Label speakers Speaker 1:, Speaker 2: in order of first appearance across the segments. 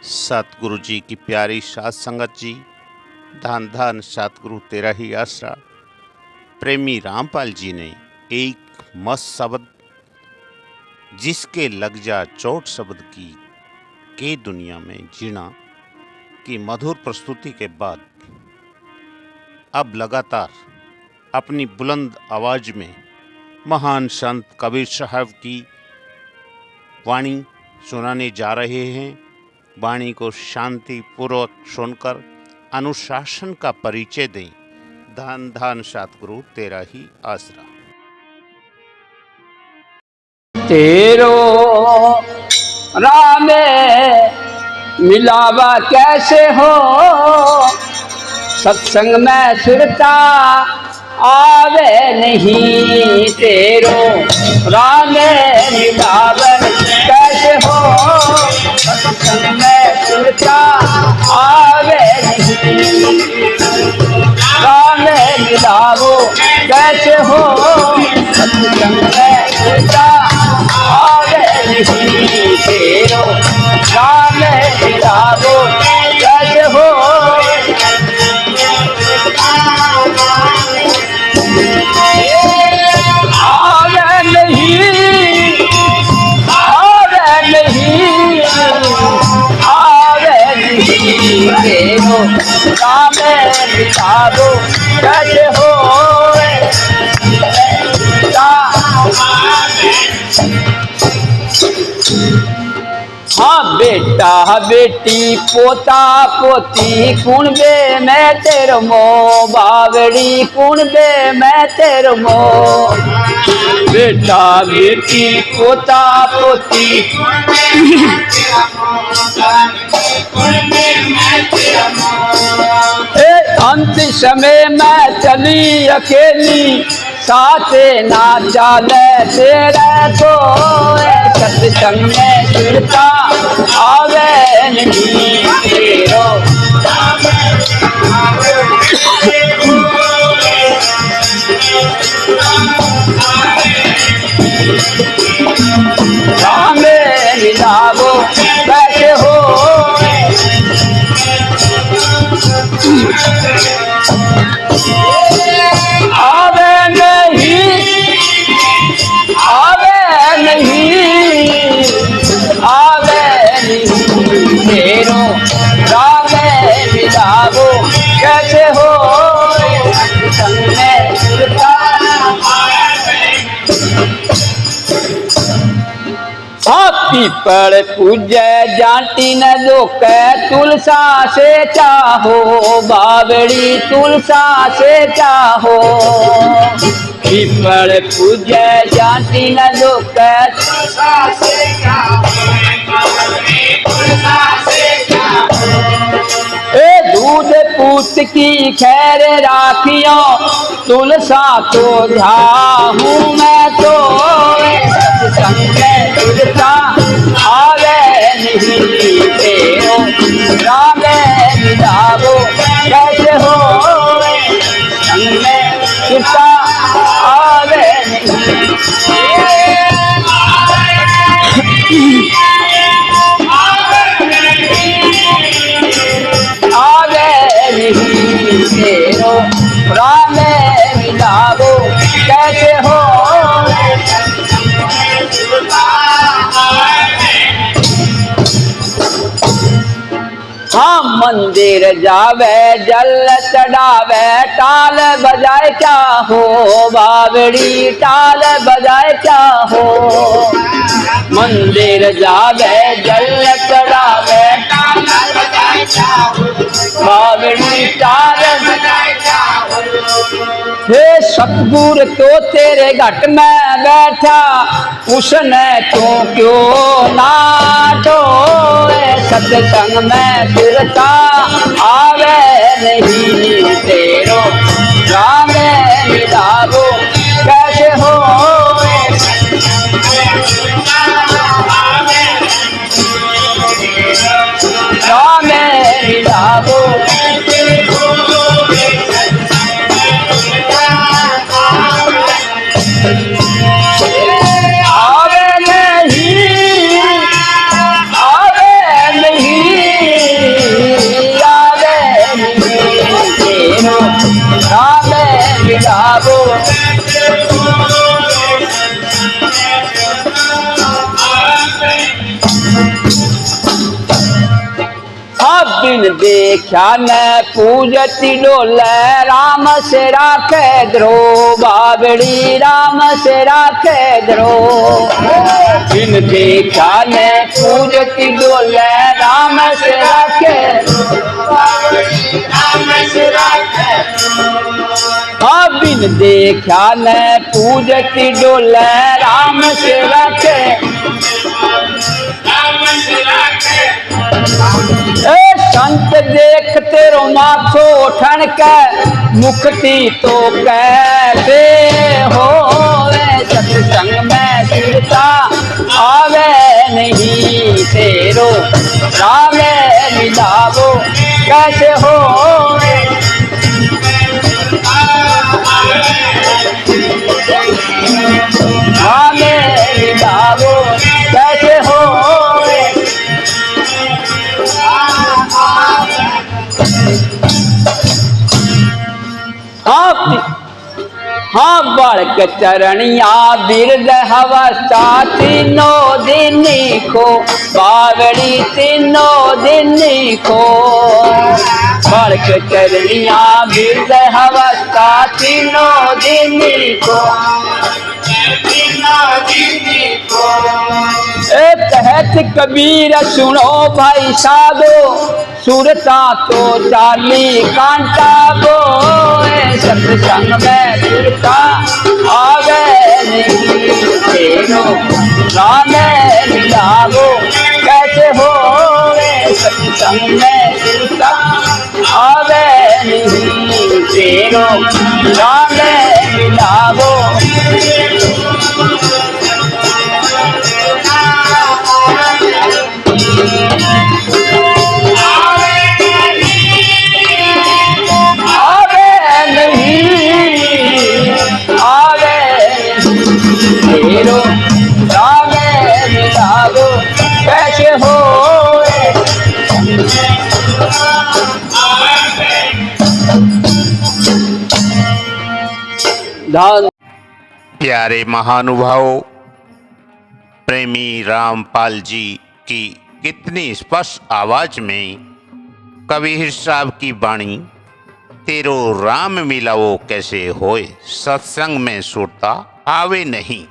Speaker 1: सतगुरु जी की प्यारी साध संगत जी, धन धन सतगुरु तेरा ही आसरा। प्रेमी रामपाल जी ने एक मस्त शब्द जिसके लग जा चोट शब्द की के दुनिया में जीना की मधुर प्रस्तुति के बाद अब लगातार अपनी बुलंद आवाज में महान संत कबीर साहब की वाणी सुनाने जा रहे हैं। वाणी को शांति पूर्वक सुनकर अनुशासन का परिचय दें। धन धन सतगुरु तेरा ही आसरा।
Speaker 2: तेरो राम मिलावा कैसे हो, सत्संग में सुरता आवे नहीं। तेरो राम मिलावन कैसे हो, सत्संग में सुरता आवे नहीं। राम मिलावो कैसे हो, सत्संग में सुरता आवे नहीं। तेरो राम मिलावो कैसे हो, तेरो राम मिलावो कैसे हो। हाँ बेटा बेटी पोता पोती कुण बे मैं तेरो मो, बावड़ी कुण बे मैं तेरो मो। बेटा बेटी पोता पोती अंत समय में चली अकेली, साथे ना चाले तेरे को। सत्संग में सुरता आवे नहीं। तेरो राम मिलावो कैसे हो, आवे नहीं आवे नहीं आवे नहीं। तेरो राम मिलावो कैसे हो, संग में सुरता। पीपल पूजे जाटी न लोके, तुलसा से चाहो बावड़ी तुलसा से चाहो। पीपल पूजे जाटी न लोके, तुलसा से चाहो तुलसा से चाहो। दूध पूत की खैर राखियो, तुलसा तो झाहूं मैं तो। सत्संग में तुलसा आवे नहीं। तेरो राम मिलावो कैसे हो, संग में तुलसा आवे नहीं। तेरो राम मिलावो कैसे हो, हाँ मंदिर जावे जल चढ़ावे, टाल बजाए चाहो बावड़ी टाल बजाए चाहो। मंदिर जावे जल चढ़ावे, टाल बजाए चाहो बावड़ी टाल बजाए चाहो। हे सतगुरु तो तेरे घट में बैठा, उसने तो क्यों ना ढोए। सत्संग में सुरता आवे नहीं। तेरो राम मिलावो कैसे हो, राम मिलावो आवे नहीं बिन देखा न पूजती डोले राम से राखे द्रोह बावड़ी राम से राखे द्रोह बिन देखा न पूजती डोले राम से राखे बिन देखा न पूजती डोले राम से राखे संत देख तेरो माथो ठन के मुक्ति तो कैसे हो सत्संग में चिरता आवे नहीं तेरो रावे मिलावो कैसे हो रावे मिलावो कैसे हो हाँ बड़क चरणिया बिरद हवस्ता तीनों दिन को बावड़ी तीनों दिन को बड़क चरणिया बिरद हवस्ता तीनों दिन को कहत कबीर सुनो भाई साधो सुरता तो चाली कांटा बो सत्संग में सुरता आवे नहीं तेरो रामे मिलावो कैसे हो सत्संग में सुरता आवे नहीं तेरो रामे मिलावो तेरो रामे मिलावो कैसे हो
Speaker 1: प्यारे महानुभावों, प्रेमी रामपाल जी की कितनी स्पष्ट आवाज में कबीर साहब की वाणी तेरो राम मिलावो कैसे होए सत्संग में सुरता आवे नहीं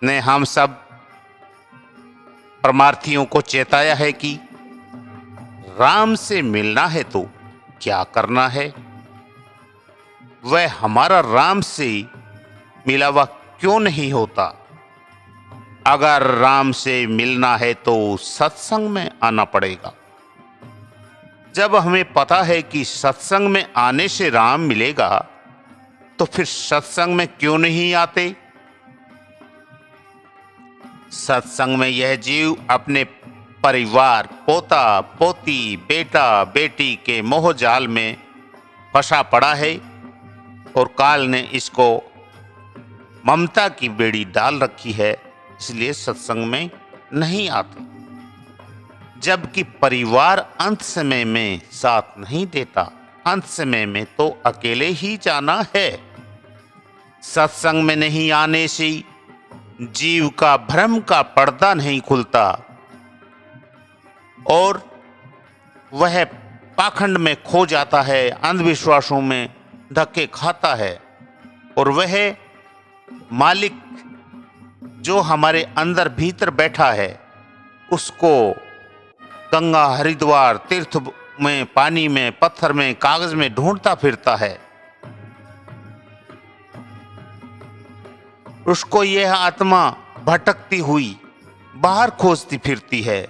Speaker 1: ने हम सब परमार्थियों को चेताया है कि राम से मिलना है तो क्या करना है। वह हमारा राम से मिलावा क्यों नहीं होता। अगर राम से मिलना है तो सत्संग में आना पड़ेगा। जब हमें पता है कि सत्संग में आने से राम मिलेगा तो फिर सत्संग में क्यों नहीं आते। सत्संग में यह जीव अपने परिवार, पोता पोती, बेटा बेटी के मोह जाल में फंसा पड़ा है और काल ने इसको ममता की बेड़ी डाल रखी है, इसलिए सत्संग में नहीं आते। जबकि परिवार अंत समय में साथ नहीं देता, अंत समय में तो अकेले ही जाना है। सत्संग में नहीं आने से जीव का भ्रम का पर्दा नहीं खुलता और वह पाखंड में खो जाता है, अंधविश्वासों में धक्के खाता है और वह मालिक जो हमारे अंदर भीतर बैठा है उसको गंगा, हरिद्वार, तीर्थ में, पानी में, पत्थर में, कागज में ढूंढता फिरता है। उसको यह आत्मा भटकती हुई बाहर खोजती फिरती है।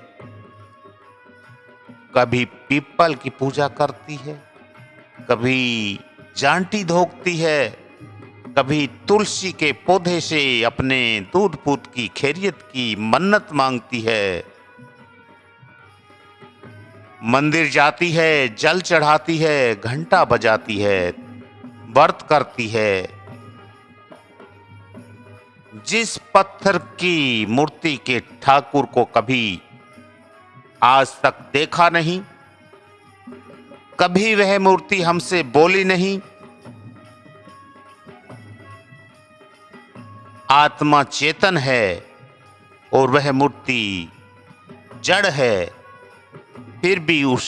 Speaker 1: कभी पीपल की पूजा करती है, कभी जांटी धोकती है, कभी तुलसी के पौधे से अपने दूध पूत की खैरियत की मन्नत मांगती है। मंदिर जाती है, जल चढ़ाती है, घंटा बजाती है, व्रत करती है। जिस पत्थर की मूर्ति के ठाकुर को कभी आज तक देखा नहीं, कभी वह मूर्ति हमसे बोली नहीं, आत्मा चेतन है और वह मूर्ति जड़ है, फिर भी उस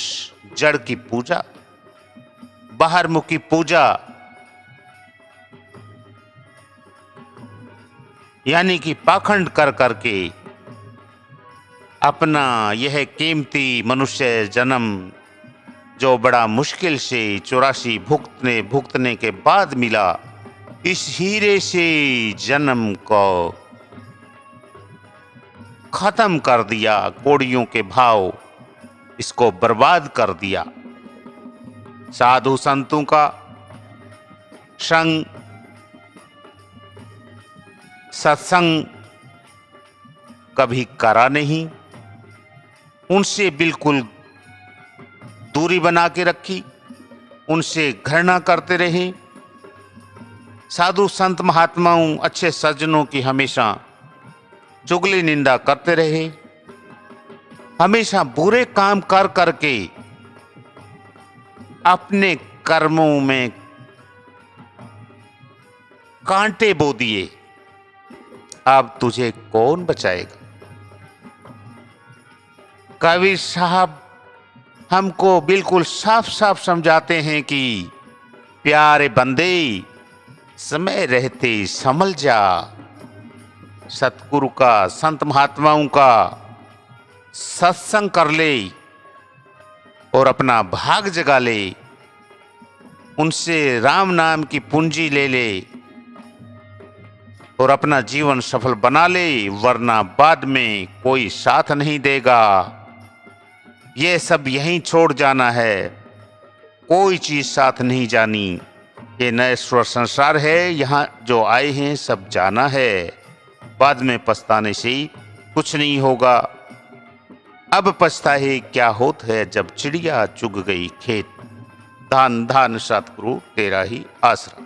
Speaker 1: जड़ की पूजा, बाहरमुखी पूजा, यानी कि पाखंड कर करके अपना यह कीमती मनुष्य जन्म जो बड़ा मुश्किल से 84 भुगतने के बाद मिला, इस हीरे से जन्म को खत्म कर दिया, कौड़ियों के भाव इसको बर्बाद कर दिया। साधु संतों का संग, सत्संग कभी करा नहीं, उनसे बिल्कुल दूरी बना के रखी, उनसे घृणा करते रहे। साधु संत महात्माओं अच्छे सज्जनों की हमेशा चुगली निंदा करते रहे, हमेशा बुरे काम कर करके अपने कर्मों में कांटे बो दिए। अब तुझे कौन बचाएगा? कबीर साहब हमको बिल्कुल साफ साफ समझाते हैं कि प्यारे बंदे, समय रहते संभल जा, सतगुरु का, संत महात्माओं का सत्संग कर ले और अपना भाग जगा ले, उनसे राम नाम की पूंजी ले ले और अपना जीवन सफल बना ले, वरना बाद में कोई साथ नहीं देगा। ये सब यहीं छोड़ जाना है, कोई चीज साथ नहीं जानी। ये नश्वर संसार है, यहाँ जो आए हैं सब जाना है, बाद में पछताने से ही कुछ नहीं होगा। अब पछताए क्या होत है जब चिड़िया चुग गई खेत। धन धन सतगुरु तेरा ही आसरा।